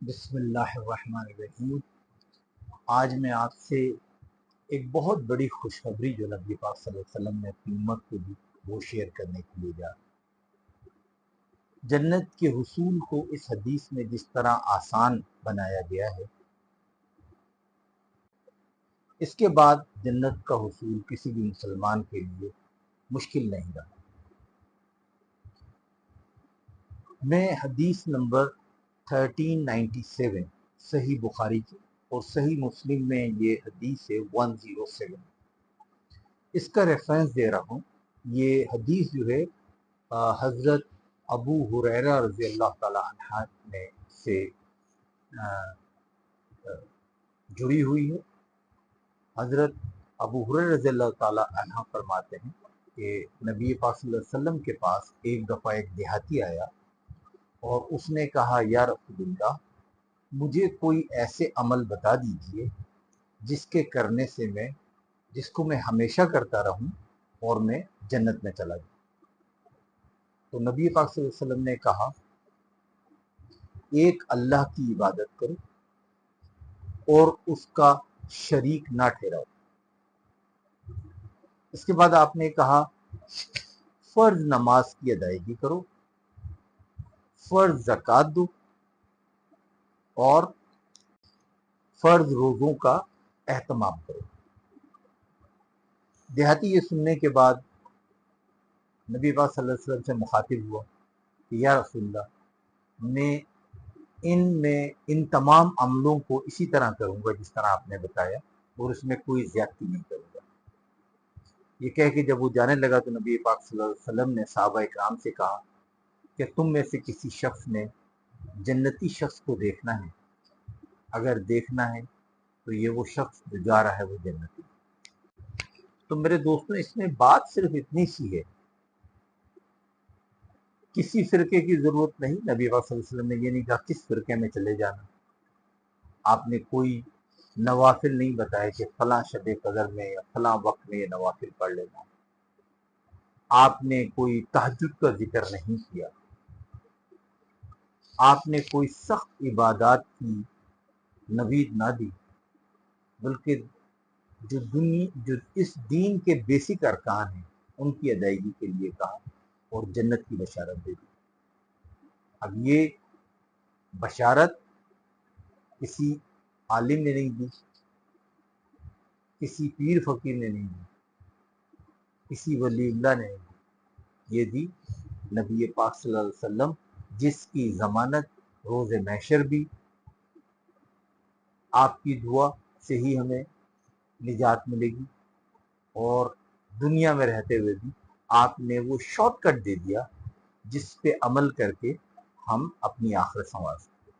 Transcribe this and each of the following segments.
بسم اللہ الرحمن الرحیم۔ آج میں آپ سے ایک بہت بڑی خوشخبری جو نبی پاک صلی اللہ علیہ وسلم نے اپنی امت کو دی وہ شیئر کرنے کے لیے جا رہا ہوں۔ جنت کے حصول کو اس حدیث میں جس طرح آسان بنایا گیا ہے، اس کے بعد جنت کا حصول کسی بھی مسلمان کے لیے مشکل نہیں رہا۔ میں حدیث نمبر 1397 صحیح بخاری کی اور صحیح مسلم میں یہ حدیث ہے 107، اس کا ریفرنس دے رہا ہوں۔ یہ حدیث جو ہے حضرت ابو ہریرہ رضی اللہ تعالی عنہ نے سے جڑی ہوئی ہے۔ حضرت ابو ہریرہ رضی اللہ تعالی عنہ فرماتے ہیں کہ نبی پاک صلی اللہ علیہ وسلم کے پاس ایک دفعہ ایک دیہاتی آیا اور اس نے کہا، یا رسول اللہ، مجھے کوئی ایسے عمل بتا دیجئے جس کے کرنے سے جس کو میں ہمیشہ کرتا رہوں اور میں جنت میں چلا جاؤں۔ تو نبی پاک صلی اللہ علیہ وسلم نے کہا، ایک اللہ کی عبادت کرو اور اس کا شریک نہ ٹھہراؤ۔ اس کے بعد آپ نے کہا، فرض نماز کی ادائیگی کرو، فرض زکوٰۃ دو اور فرض روزوں کا اہتمام کرو۔ دیہاتی یہ سننے کے بعد نبی پاک صلی اللہ علیہ وسلم سے مخاطب ہوا کہ یا رسول اللہ، میں ان تمام عملوں کو اسی طرح کروں گا جس طرح آپ نے بتایا اور اس میں کوئی زیادتی نہیں کروں گا۔ یہ کہہ کے جب وہ جانے لگا تو نبی پاک صلی اللہ علیہ وسلم نے صحابہ اکرام سے کہا کہ تم میں سے کسی شخص نے جنتی شخص کو دیکھنا ہے؟ اگر دیکھنا ہے تو یہ وہ شخص جو جا رہا ہے وہ جنتی۔ تو میرے دوستوں، اس میں بات صرف اتنی سی ہے، کسی فرقے کی ضرورت نہیں۔ نبی پاک صلی اللہ علیہ وسلم نے یہ نہیں کہا کس فرقے میں چلے جانا۔ آپ نے کوئی نوافل نہیں بتایا کہ فلاں شب قدر میں یا فلاں وقت میں یہ نوافل پڑھ لینا۔ آپ نے کوئی تہجد کا ذکر نہیں کیا۔ آپ نے کوئی سخت عبادات کی نوید نہ دی، بلکہ جو اس دین کے بیسک ارکان ہیں ان کی ادائیگی کے لیے کہا اور جنت کی بشارت دے دی۔ اب یہ بشارت کسی عالم نے نہیں دی، کسی پیر فقیر نے نہیں دی، کسی ولی اللہ نے نہیں دی، یہ دی نبی پاک صلی اللہ علیہ وسلم، جس کی ضمانت روز محشر بھی آپ کی دعا سے ہی ہمیں نجات ملے گی، اور دنیا میں رہتے ہوئے بھی آپ نے وہ شارٹ کٹ دے دیا جس پہ عمل کر کے ہم اپنی آخرت سنوار سکتے۔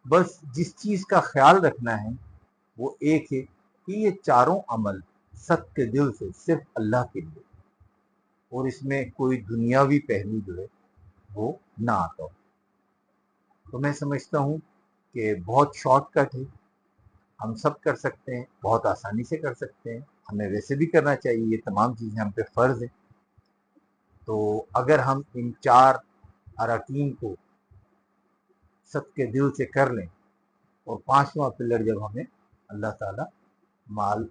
بس جس چیز کا خیال رکھنا ہے وہ ایک ہے کہ یہ چاروں عمل سچ کے دل سے صرف اللہ کے لیے، اور اس میں کوئی دنیاوی پہلو جو ہے وہ نہ آتا ہو۔ تو میں سمجھتا ہوں کہ بہت شارٹ کٹ ہے، ہم سب کر سکتے ہیں، بہت آسانی سے کر سکتے ہیں، ہمیں ویسے بھی کرنا چاہیے، یہ تمام چیزیں ہم پہ فرض ہیں۔ تو اگر ہم ان چار اراکین کو سب کے دل سے کر لیں اور پانچواں پلر جب ہمیں اللہ تعالیٰ مال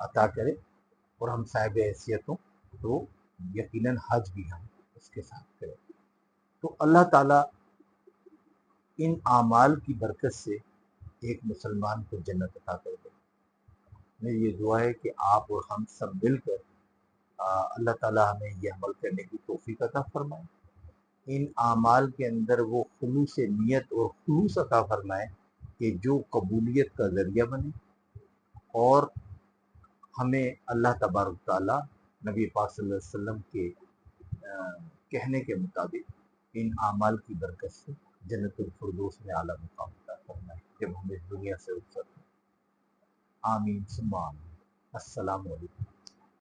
عطا کرے اور ہم صاحب حیثیت ہوں تو یقیناً حج بھی ہم اس کے ساتھ کریں، تو اللہ تعالیٰ ان اعمال کی برکت سے ایک مسلمان کو جنت عطا کر دے۔ میری یہ دعا ہے کہ آپ اور ہم سب مل کر اللہ تعالیٰ ہمیں یہ عمل کرنے کی توفیق عطا فرمائے، ان اعمال کے اندر وہ خلوص نیت اور خلوص عطا فرمائے کہ جو قبولیت کا ذریعہ بنے، اور ہمیں اللہ تبارک تعالیٰ نبی پاک صلی اللہ علیہ وسلم کے کہنے کے مطابق ان اعمال کی برکت سے جنت الفردوس میں اعلیٰ مقام عطا فرمائے جب ہم اس دنیا سے رخصت ہوں۔ آمین ثم آمین۔ السلام علیکم۔